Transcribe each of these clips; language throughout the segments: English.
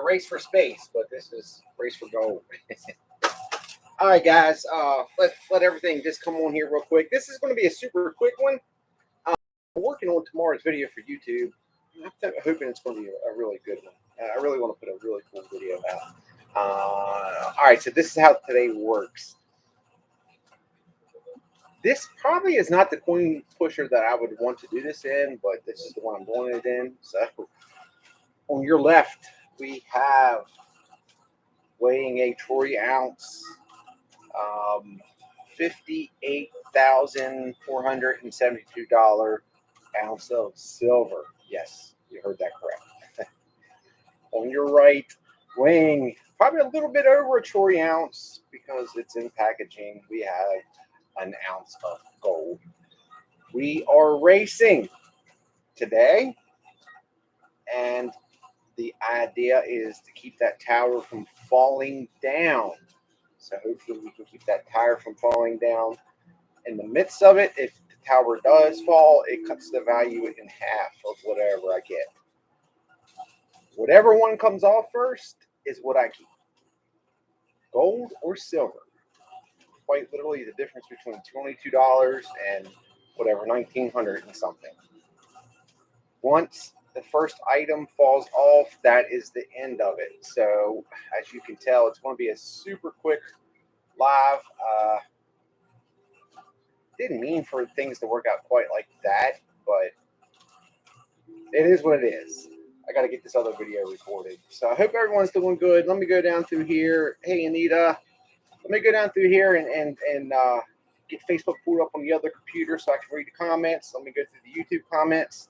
race for space, but this is race for gold. All right, guys. Let everything just come on here real quick. This is going to be a super quick one. I'm working on tomorrow's video for YouTube. I'm hoping it's going to be a really good one. I really want to put a really cool video out. All right, so this is how today works. This probably is not the coin pusher that I would want to do this in, but this is the one I'm doing it in. So on your left, we have weighing a troy ounce, $58,472 ounce of silver. Yes, you heard that correct. On your right, weighing probably a little bit over a troy ounce because it's in packaging, we have an ounce of gold. We are racing today, and the idea is to keep that tower from falling down. So hopefully we can keep that tower from falling down. In the midst of it, if the tower does fall, it cuts the value in half of whatever I get. Whatever one comes off first is what I keep. Gold or silver. Quite literally the difference between $22 and whatever, $1,900 and something. Once the first item falls off, that is the end of it. So as you can tell, it's going to be a super quick live. Didn't mean for things to work out quite like that, but it is what it is. I got to get this other video recorded. So I hope everyone's doing good. Let me go down through here. Hey, Anita. Let me go down through here and get Facebook pulled up on the other computer so I can read the comments. Let me go through the YouTube comments.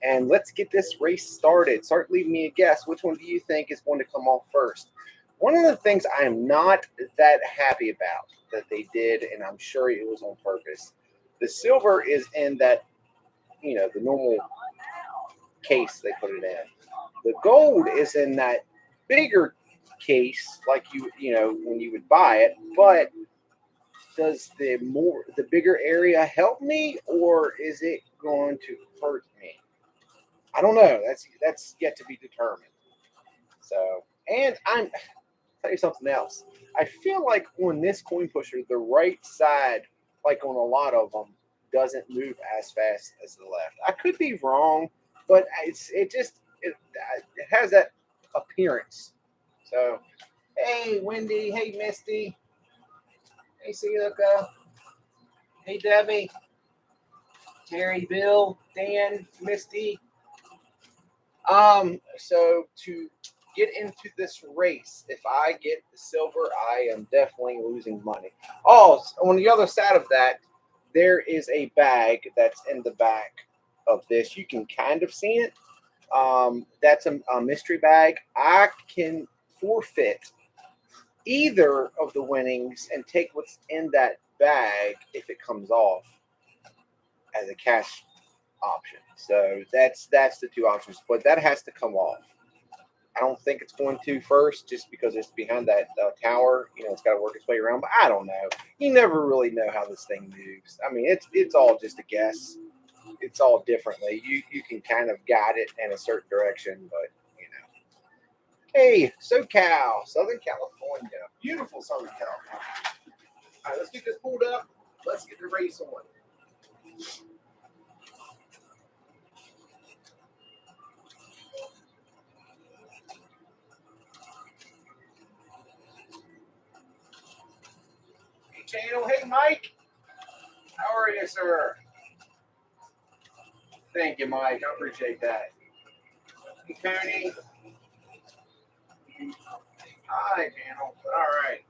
And let's get this race started. Start leaving me a guess. Which one do you think is going to come off first? One of the things I am not that happy about that they did, and I'm sure it was on purpose, the silver is in that, you know, the normal case they put it in. The gold is in that bigger case, like you know, when you would buy it. But does the bigger area help me, or is it going to hurt me? I don't know. That's yet to be determined. So, and I'll tell you something else. I feel like on this coin pusher, the right side, like on a lot of them, doesn't move as fast as the left. I could be wrong, but it has that appearance. So, hey, Wendy. Hey, Misty. Hey, Luca. Hey, Debbie. Terry, Bill, Dan, Misty. So to get into this race, if I get the silver, I am definitely losing money. Oh, on the other side of that, there is a bag that's in the back of this. You can kind of see it. That's a mystery bag. I can forfeit either of the winnings and take what's in that bag if it comes off as a cash option. So that's the two options, but that has to come off. I don't think it's going to first, just because it's behind that tower. You know, it's got to work its way around, but I don't know. You never really know how this thing moves. I mean, it's all just a guess. It's all differently. You can kind of guide it in a certain direction, but you know. Hey, SoCal, Southern California, beautiful Southern California. All right, let's get this pulled up. Let's get the race on. Channel. Hey, Mike. How are you, sir? Thank you, Mike. I appreciate that. Hey, Tony. Hi, Channel. All right.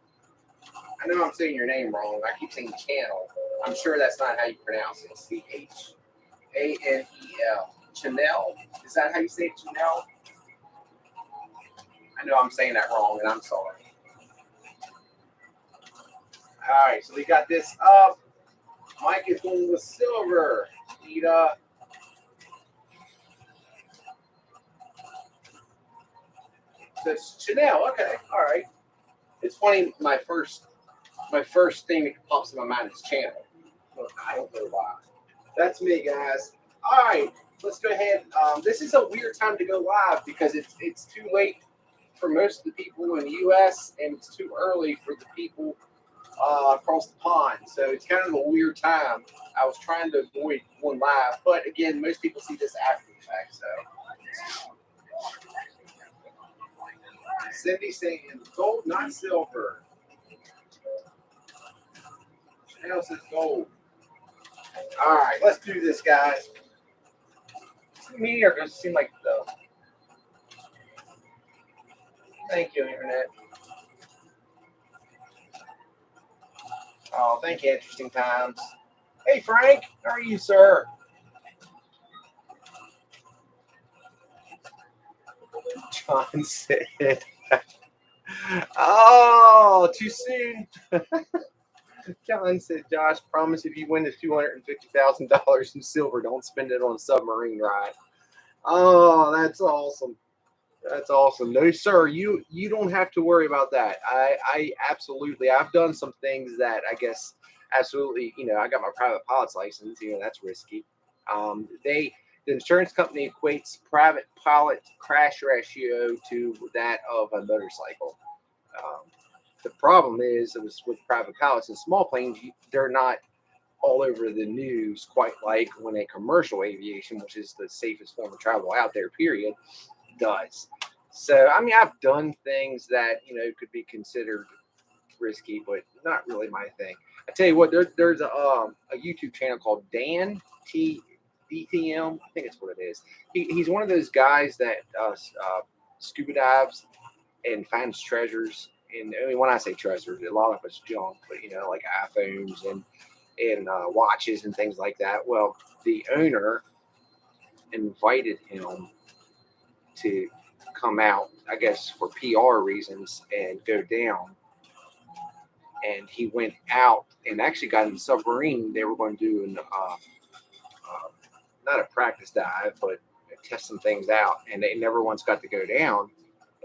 I know I'm saying your name wrong. I keep saying Channel. I'm sure that's not how you pronounce it. C-H-A-N-E-L. Chanel. Is that how you say it, Chanel? I know I'm saying that wrong, and I'm sorry. All right, so we got this up. Mike is going with silver. Ida. So it's Chanel. Okay, all right. It's funny. My first thing that pops in my mind is channel. I don't know why. That's me, guys. All right, let's go ahead. This is a weird time to go live because it's too late for most of the people in the U.S. and it's too early for the people across the pond. So it's kind of a weird time. I was trying to avoid going live, but again, most people see this after the fact. So Cindy saying gold, not silver. Chanel says gold. All right, let's do this, guys. Me or does it seem like though? Thank you, Internet. Oh, thank you, Interesting Times. Hey, Frank, how are you, sir? John said, oh, too soon. John said, Josh, promise if you win the $250,000 in silver, don't spend it on a submarine ride. Oh, that's awesome. That's awesome. No, sir, you don't have to worry about that. I absolutely, I've done some things that I guess absolutely, I got my private pilot's license, that's risky. The insurance company equates private pilot crash ratio to that of a motorcycle. The problem is, it was with private pilots and small planes, they're not all over the news quite like when a commercial aviation, which is the safest form of travel out there, period, does. So, I mean, I've done things that, could be considered risky, but not really my thing. I tell you what, there's a YouTube channel called Dan DTM. I think that's what it is. He's one of those guys that scuba dives and finds treasures. And I mean, when I say treasures, a lot of it's junk, but like iPhones and watches and things like that. Well, the owner invited him to come out, I guess, for PR reasons and go down. And he went out and actually got in the submarine. They were going to do not a practice dive, but test some things out. And they never once got to go down.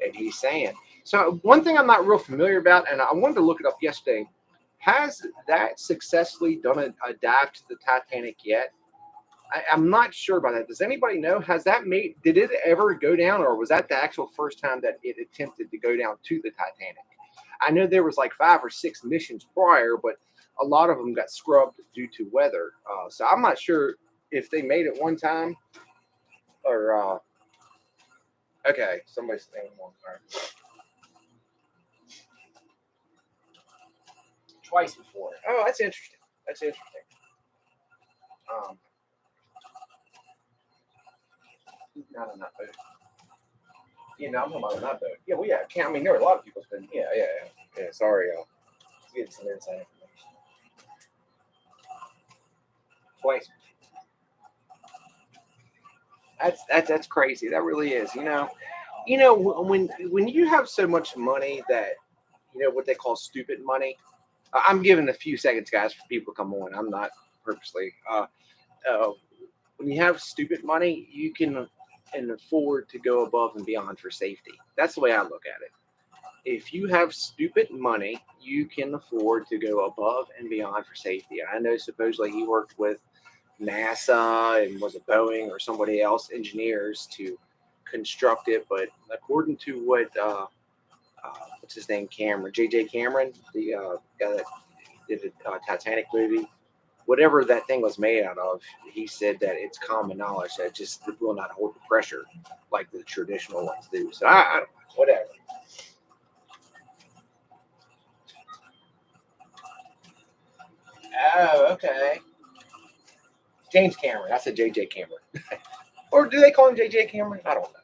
And he's saying, so one thing I'm not real familiar about, and I wanted to look it up yesterday, has that successfully done a dive to the Titanic yet? I'm not sure about that. Does anybody know? Did it ever go down, or was that the actual first time that it attempted to go down to the Titanic? I know there was like 5 or 6 missions prior, but a lot of them got scrubbed due to weather. So I'm not sure if they made it one time or, okay, somebody's saying one time. Twice before. Oh, that's interesting. That's interesting. Not on that boat. I'm talking about on that boat. Yeah, well, yeah. I mean, there were a lot of people spending. Yeah. Sorry, getting some inside information. Twice. That's crazy. That really is. When you have so much money that what they call stupid money. I'm giving a few seconds, guys, for people to come on. I'm not purposely. When you have stupid money, you can afford to go above and beyond for safety. That's the way I look at it. If you have stupid money, you can afford to go above and beyond for safety. I know supposedly he worked with NASA and was it Boeing or somebody else, engineers, to construct it. But according to what, what's his name, J.J. Cameron, the guy that did the Titanic movie, whatever that thing was made out of, he said that it's common knowledge that just will not hold the pressure like the traditional ones do. So I don't know, whatever. Oh, okay. James Cameron. I said J.J. Cameron. Or do they call him J.J. Cameron? I don't know.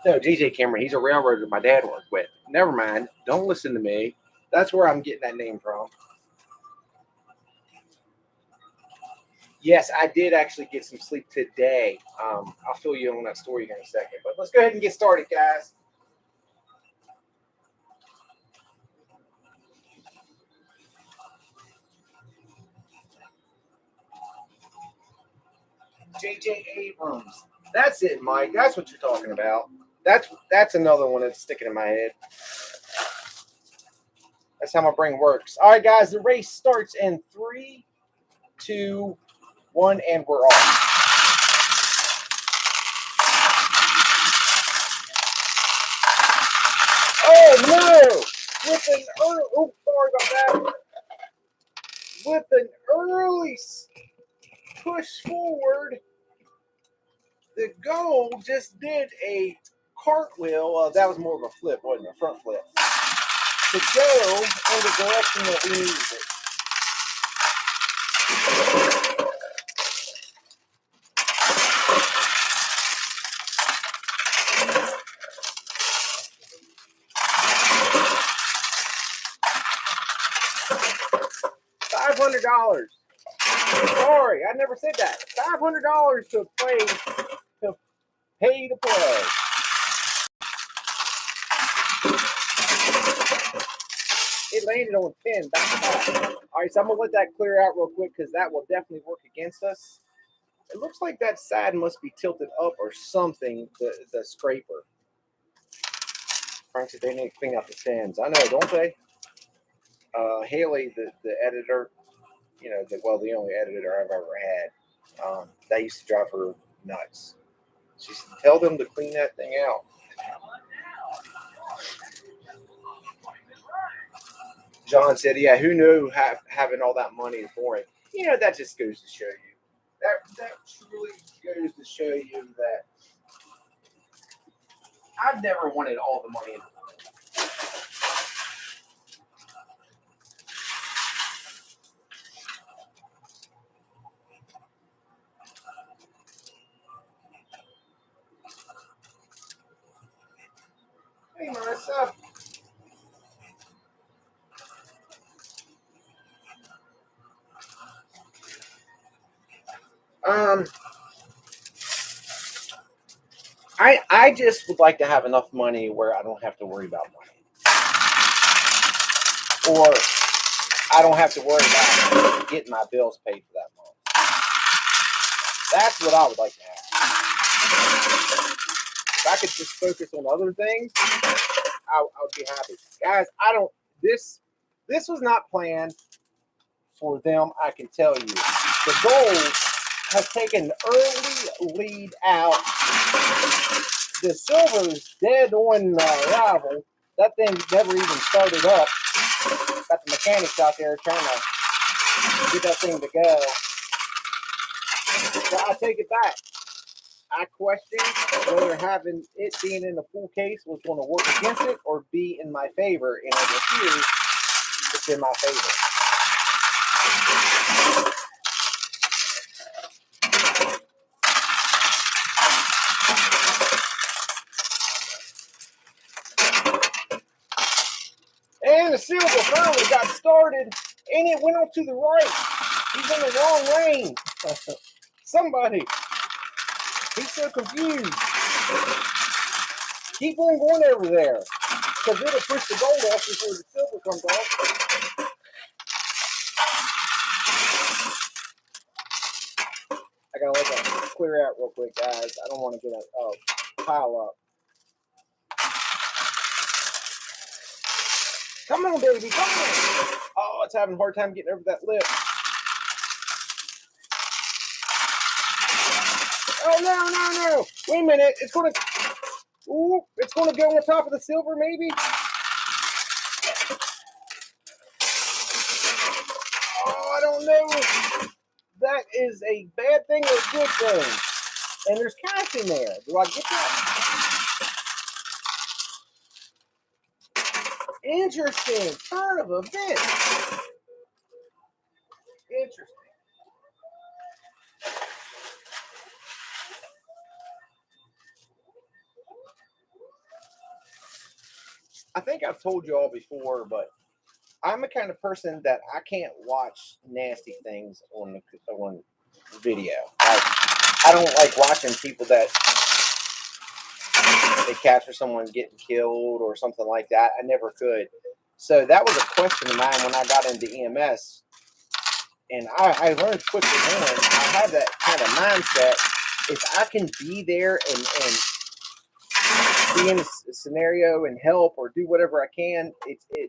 No, J.J. Cameron. He's a railroader my dad worked with. Never mind. Don't listen to me. That's where I'm getting that name from. Yes, I did actually get some sleep today. I'll fill you in on that story here in a second. But let's go ahead and get started, guys. J.J. Abrams. That's it, Mike. That's what you're talking about. That's another one that's sticking in my head. That's how my brain works. All right, guys. The race starts in 3, 2, 1, and we're off. Oh no! With an early, oh, sorry about that. With an early push forward, the goal just did a cartwheel. That was more of a flip, wasn't it? A front flip. To go in the direction that we needed it. $500. Sorry, I never said that. $500 to play, to pay to play. It landed on 10 back to back. All right, so I'm gonna let that clear out real quick because that will definitely work against us. It looks like that side must be tilted up or something. The scraper. Frankly, they need to clean out the stems. I know, don't they? Haley, the editor, you know, the only editor I've ever had. That used to drive her nuts. She said, tell them to clean that thing out. John said, yeah, who knew having all that money is boring. You know, that just goes to show you. That truly goes to show you that I've never wanted all the money in the world. Hey, Marissa. I just would like to have enough money where I don't have to worry about money. Or I don't have to worry about getting my bills paid for that month. That's what I would like to have. If I could just focus on other things, I would be happy. Guys, this was not planned for them, I can tell you. The gold has taken early lead out. The silver is dead on arrival. That thing never even started up. Got the mechanics out there trying to get that thing to go. So I take it back. I question whether having it being in the full case was going to work against it or be in my favor, and it appears it's in my favor. And the silver finally got started, and it went off to the right. He's in the wrong lane. Somebody. He's so confused. Keep on going over there, because it'll push the gold off before the silver comes off. I gotta let that clear out real quick, guys. I don't want to get a pile up. Come on, baby, come on. Oh, it's having a hard time getting over that lip. Oh, no. Wait a minute. It's going to go on top of the silver, maybe? Oh, I don't know if that is a bad thing or a good thing. And there's cash in there. Do I get that? Interesting. Turn of events. Interesting. I think I've told you all before, but I'm the kind of person that I can't watch nasty things on video. I don't like watching people that they capture someone getting killed or something like that. I never could. So that was a question of mine when I got into EMS. And I learned quickly on, I have that kind of mindset. If I can be there and be in a scenario and help or do whatever I can,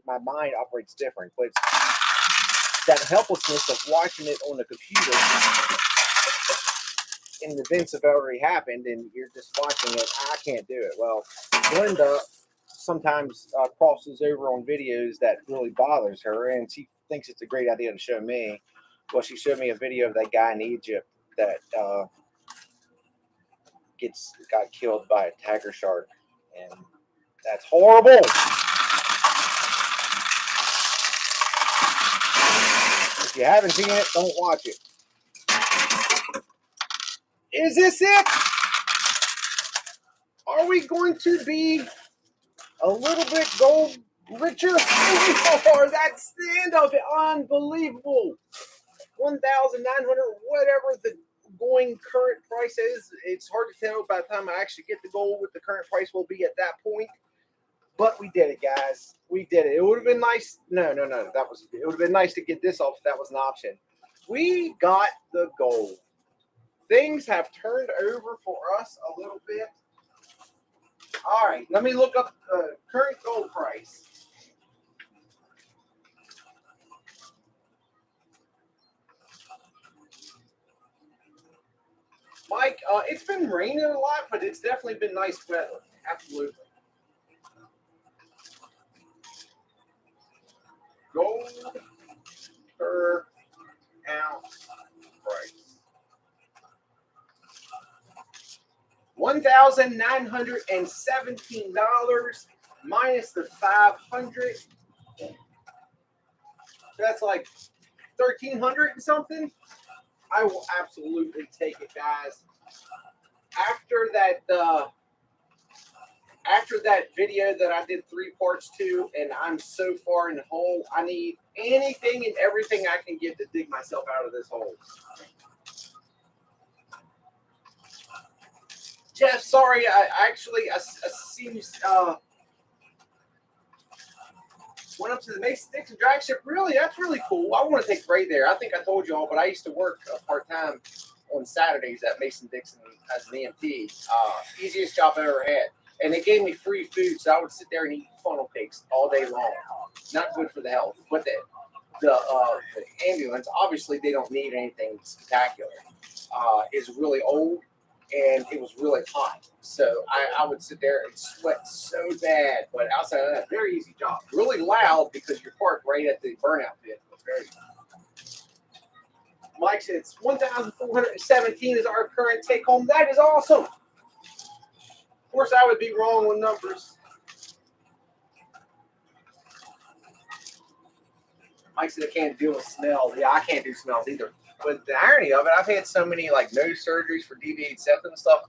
my mind operates different. But it's that helplessness of watching it on the computer and the events have already happened and you're just watching it. I can't do it. Well, Glenda sometimes crosses over on videos that really bothers her, and she thinks it's a great idea to show me. Well, she showed me a video of that guy in Egypt that got killed by a tiger shark, and that's horrible. If you haven't seen it, don't watch it. Is this it? Are we going to be a little bit gold richer? Oh, that stand-up, unbelievable. 1,900, whatever the going current price is. It's hard to tell by the time I actually get the gold what the current price will be at that point. But we did it, guys. We did it. It would have been nice. No. It would have been nice to get this off if that was an option. We got the gold. Things have turned over for us a little bit. All right, let me look up the current gold price. Mike, it's been raining a lot, but it's definitely been nice weather. Absolutely. Gold per ounce price. $1,917 minus the 500. That's like 1,300 and something. I will absolutely take it, guys. After that video that I did 3 parts to, and I'm so far in the hole, I need anything and everything I can get to dig myself out of this hole. Jeff, sorry, I seems went up to the Mason Dixon drag ship. Really, that's really cool. I want to take Ray there. I think I told you all, but I used to work part-time on Saturdays at Mason Dixon as an EMT. Easiest job I ever had. And they gave me free food, so I would sit there and eat funnel cakes all day long. Not good for the health. But the ambulance, obviously they don't need anything spectacular. Is really old, and it was really hot. So I would sit there and sweat so bad. But outside of that, very easy job. Really loud because you're parked right at the burnout pit. But very Mike said it's 1,417 is our current take home. That is awesome. Of course, I would be wrong on numbers. Mike said I can't deal with smells. Yeah, I can't do smells either. But the irony of it, I've had so many like nose surgeries for deviated septum and stuff.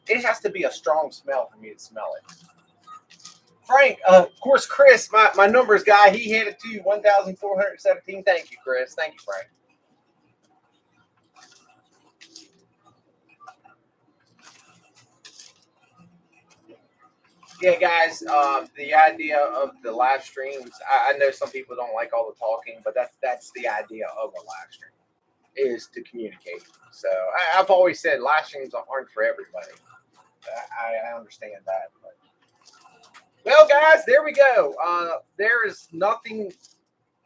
It has to be a strong smell for me to smell it. Frank, of course, Chris, my numbers guy, he hit it too. 1,417. Thank you, Chris. Thank you, Frank. Yeah, guys, the idea of the live streams, I know some people don't like all the talking, but that's the idea of a live stream, is to communicate. So I've always said live streams aren't for everybody. I understand that. But. Well, guys, there we go. There is nothing.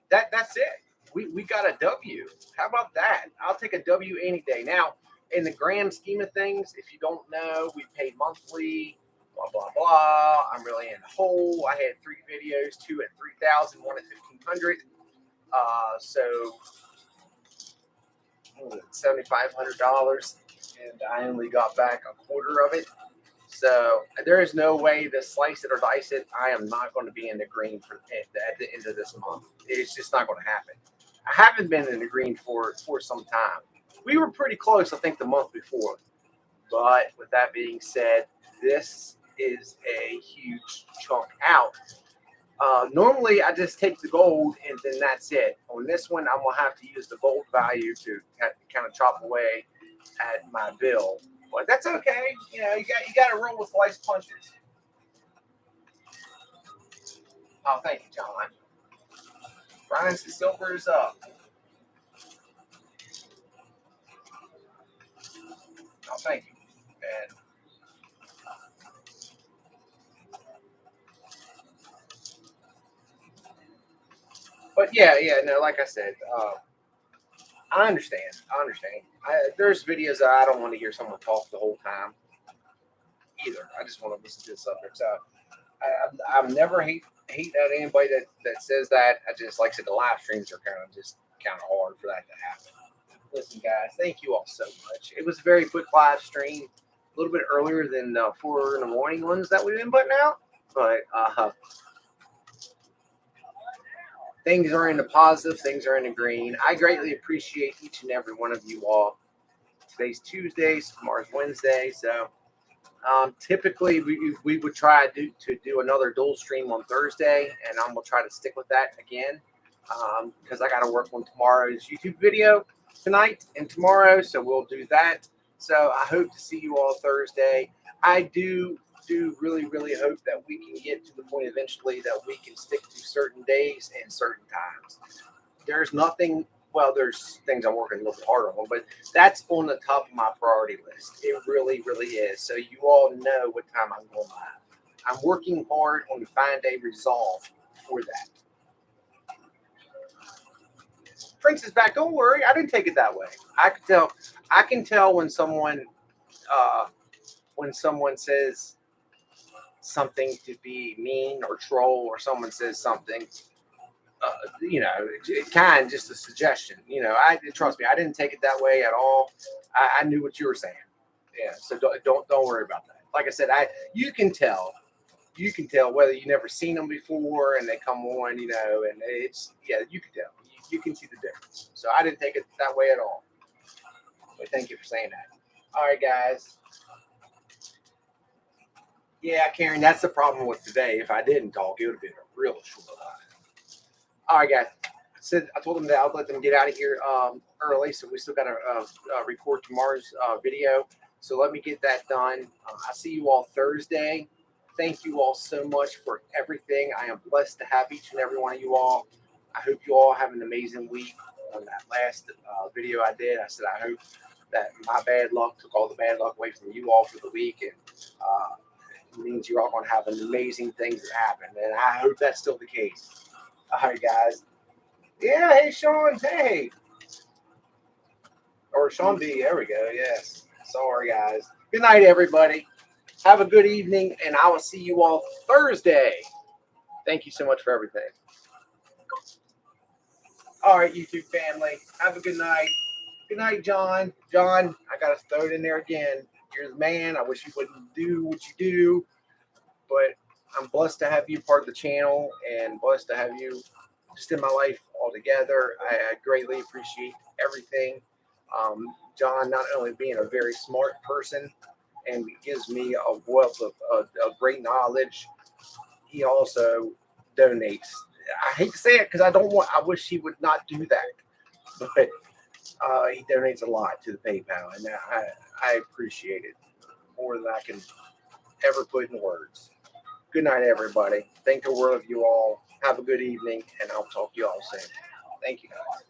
That's it. We got a W. How about that? I'll take a W any day. Now, in the grand scheme of things, if you don't know, we pay monthly. Blah blah blah. I'm really in the hole. I had 3 videos, 2 at 3,000, 1 at 1,500. So $7,500, and I only got back a quarter of it. So there is no way to slice it or dice it. I am not going to be in the green at the end of this month. It's just not going to happen. I haven't been in the green for some time. We were pretty close, I think, the month before. But with that being said, this is a huge chunk out. Normally, I just take the gold and then that's it. On this one, I'm going to have to use the gold value to kind of chop away at my bill. But that's okay. You know, you got to roll with life's punches. Oh, thank you, John. Brian says silver is up. Oh, thank you. And but yeah, no, like I said, I understand. There's videos that I don't want to hear someone talk the whole time either. I just want to listen to the subject. So I'm never hate at anybody that says that. I just, like I said, the live streams are kind of hard for that to happen. Listen, guys, thank you all so much. It was a very quick live stream, a little bit earlier than 4 in the morning ones that we've been putting out, but things are in the positive, things are in the green. I greatly appreciate each and every one of you all. Today's Tuesday, tomorrow's Wednesday, so typically we would try to do another dual stream on Thursday, and I'm gonna try to stick with that again because I got to work on tomorrow's YouTube video tonight and tomorrow, so we'll do that. So I hope to see you all Thursday. I do really hope that we can get to the point eventually that we can stick to certain days and certain times. There's nothing, well, there's things I'm working a little bit harder on, but that's on the top of my priority list. It really is. So you all know what time I'm going live. I'm working hard on to find a resolve for that. Prince is back. Don't worry, I didn't take it that way. I can tell when someone says something to be mean or troll, or someone says something, kind of just a suggestion. I trust me, I didn't take it that way at all. I knew what you were saying. Yeah, so don't worry about that. Like I said, you can tell whether you never seen them before and they come on, and it's, yeah, you can tell. You can see the difference. So I didn't take it that way at all. But thank you for saying that. All right, guys. Yeah, Karen, that's the problem with today. If I didn't talk, it would have been a real short live. All right, guys. I told them that I'll let them get out of here early, so we still got to record tomorrow's video. So let me get that done. I'll see you all Thursday. Thank you all so much for everything. I am blessed to have each and every one of you all. I hope you all have an amazing week. On that last video I did, I said I hope that my bad luck took all the bad luck away from you all for the week, and it means you're all going to have amazing things that happen, and I hope that's still the case. All right, guys. Yeah, hey, Sean. Hey. Or Sean B. There we go. Yes. Sorry, guys. Good night, everybody. Have a good evening, and I will see you all Thursday. Thank you so much for everything. All right, YouTube family. Have a good night. Good night, John. John, I got to throw it in there again. You're the man. I wish you wouldn't do what you do, but I'm blessed to have you part of the channel and blessed to have you just in my life altogether. I greatly appreciate everything. John, not only being a very smart person and gives me a wealth of great knowledge, he also donates. I hate to say it because I wish he would not do that, but he donates a lot to the PayPal, and I appreciate it more than I can ever put in words. Good night, everybody. Think the world of you all. Have a good evening, and I'll talk to you all soon. Thank you, guys.